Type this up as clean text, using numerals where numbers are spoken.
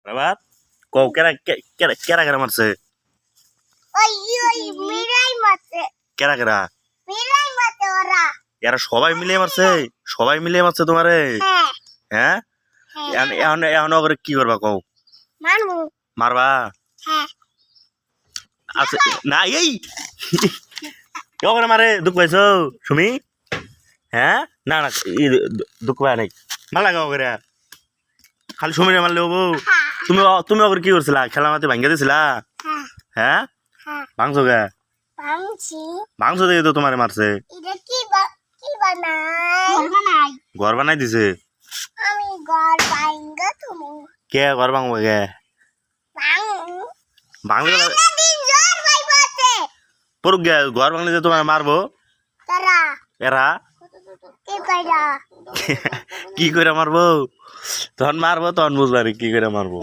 আবার কও কেরা কেরা কেরা কেরা মারছে ওই ওই মিলাই মারছে কেরা কেরা মিলাই মারছে ওরা এরা সবাই মিলে মারছে তোমারে হ্যাঁ হ্যাঁ হ্যাঁ এখন এখন ওকে কি করবা কও মানু মারবা হ্যাঁ আচ্ছা না এই ওকে মারে দুঃখ পাইছো সুমি হ্যাঁ না না দুঃখ পায় নাই মার লাগা ওকে খালি সুমিরে মারলে হবো তুমি ওকে কি করছিলা খেলা মাতে ভাঙ্গা দিছিলা হ্যাঁ হ্যাঁ হ্যাঁ ভাঙছো গে ভাঙছি ভাঙছো দেখে তো তোমারে মারছে এটা কি বানাই ঘর বানাই দিছে আমি ঘর ভাঙা তুমি কে ঘর ভাঙবো গে ভাঙ ভাঙলে দিন জোর ভাইবাতে পড়ুক গে ঘর ভাঙলে যে তোমার মারবো তারা এরা কি কইরা কি করে মারবো তখন মারবো তখন বুঝবারি কি করে মারবো